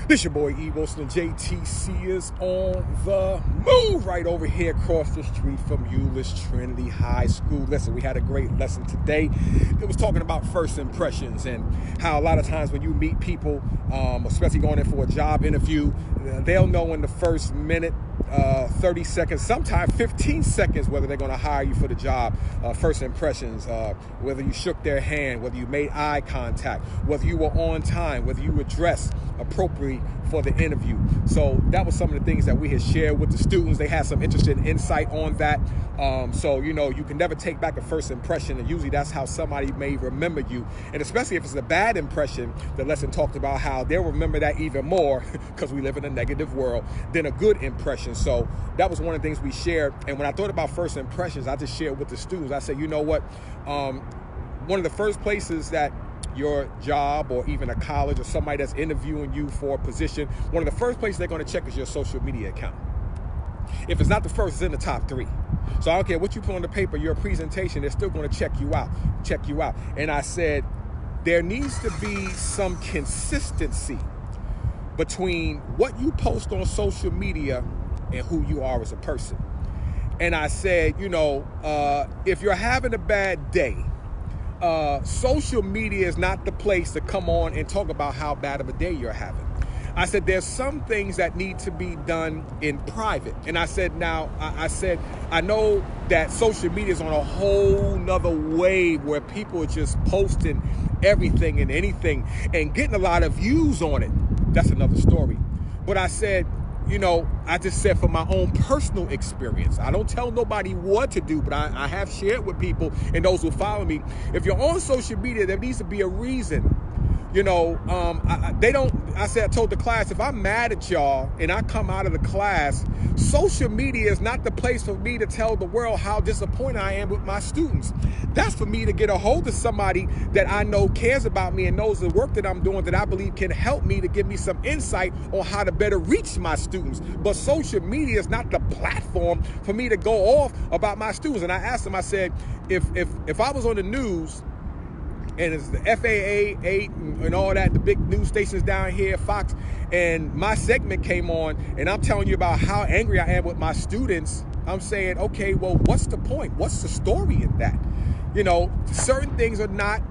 This your boy Wilson, and JTC is on the move right over here across the street from EulessTx High School. Listen, we had a great lesson today. It was talking about first impressions and how a lot of times when you meet people, especially going in for a job interview, they'll know in the first minute, 30 seconds, sometimes 15 seconds, whether they're going to hire you for the job. First impressions, whether you shook their hand, whether you made eye contact, whether you were on time, whether you were dressed appropriately for the interview. So that was some of the things that we had shared with the students. They had some interesting insight on that. So, you know, you can never take back a first impression, and usually that's how somebody may remember you. And especially if it's a bad impression, the lesson talked about how they'll remember that even more because we live in a negative world than a good impression. So that was one of the things we shared. And when I thought about first impressions, I just shared with the students. I said, you know what? One of the first places that your job or even a college or somebody that's interviewing you for a position, one of the first places they're going to check is your social media account. If it's not the first, it's in the top 3. So I don't care what you put on the paper, your presentation, they're still going to check you out. And I said, there needs to be some consistency between what you post on social media and who you are as a person. And I said, you know, if you're having a bad day, social media is not the place to come on and talk about how bad of a day you're having. I said, there's some things that need to be done in private. And I said, I know that social media is on a whole nother wave where people are just posting everything and anything and getting a lot of views on it. That's another story. But I said, you know, I just said from my own personal experience, I don't tell nobody what to do, but I have shared with people and those who follow me. If you're on social media, there needs to be a reason. You know, I told the class, if I'm mad at y'all and I come out of the class, social media is not the place for me to tell the world how disappointed I am with my students. That's for me to get a hold of somebody that I know cares about me and knows the work that I'm doing that I believe can help me to give me some insight on how to better reach my students. But social media is not the platform for me to go off about my students. And I asked them, I said, if I was on the news, and it's the FAA 8 and all that, the big news stations down here, Fox, and my segment came on, and I'm telling you about how angry I am with my students, I'm saying, okay, well, what's the point? What's the story in that? You know, certain things are not,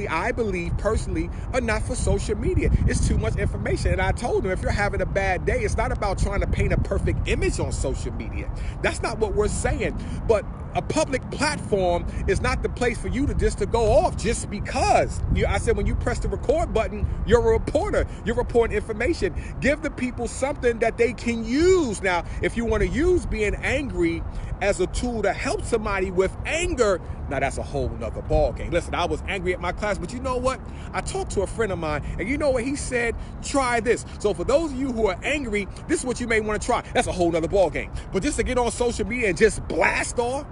I believe personally, are not for social media. It's too much information. And I told them, if you're having a bad day, it's not about trying to paint a perfect image on social media. That's not what we're saying. But a public platform is not the place for you to go off just because. I said, when you press the record button, you're a reporter. You're reporting information. Give the people something that they can use. Now, if you want to use being angry as a tool to help somebody with anger, now that's a whole nother ball game. Listen, I was angry at my class, but you know what? I talked to a friend of mine, and you know what he said? Try this. So for those of you who are angry, this is what you may want to try. That's a whole nother ball game. But just to get on social media and just blast off,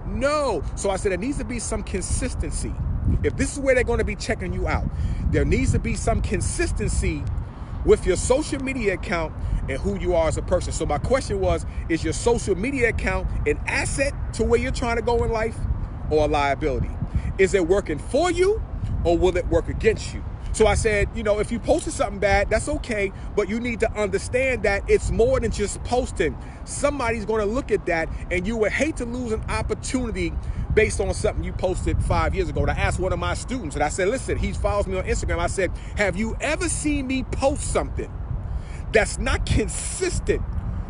no. So I said, there needs to be some consistency. If this is where they're going to be checking you out, there needs to be some consistency with your social media account and who you are as a person. So my question was, is your social media account an asset to where you're trying to go in life or a liability? Is it working for you or will it work against you? So I said, you know, if you posted something bad, that's okay, but you need to understand that it's more than just posting. Somebody's going to look at that, and you would hate to lose an opportunity based on something you posted 5 years ago. And I asked one of my students, and I said, listen, he follows me on Instagram. I said, have you ever seen me post something that's not consistent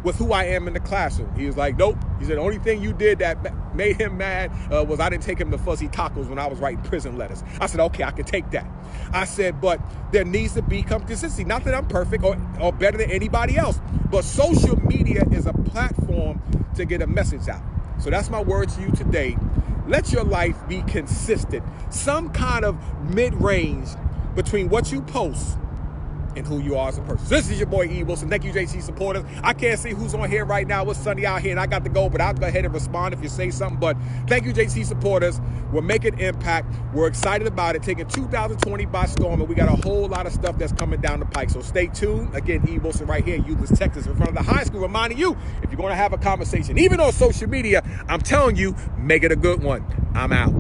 with who I am in the classroom? He was like, nope. He said, the only thing you did that made him mad was I didn't take him to Fuzzy Tacos when I was writing prison letters. I said, okay, I can take that. I said, but there needs to be consistency. Not that I'm perfect or better than anybody else, but social media is a platform to get a message out. So that's my word to you today. Let your life be consistent. Some kind of mid-range between what you post and who you are as a person. So this is your boy Wilson. Thank you, JTC supporters. I can't see who's on here right now. It's sunny out here and I got to go, but I'll go ahead and respond if you say something. But thank you, JTC supporters. We're making impact. We're excited about it. Taking 2020 by storm, and we got a whole lot of stuff that's coming down the pike. So stay tuned. Again, Wilson right here in EulessTx in front of the high school, reminding you, if you're going to have a conversation, even on social media, I'm telling you, make it a good one. I'm out.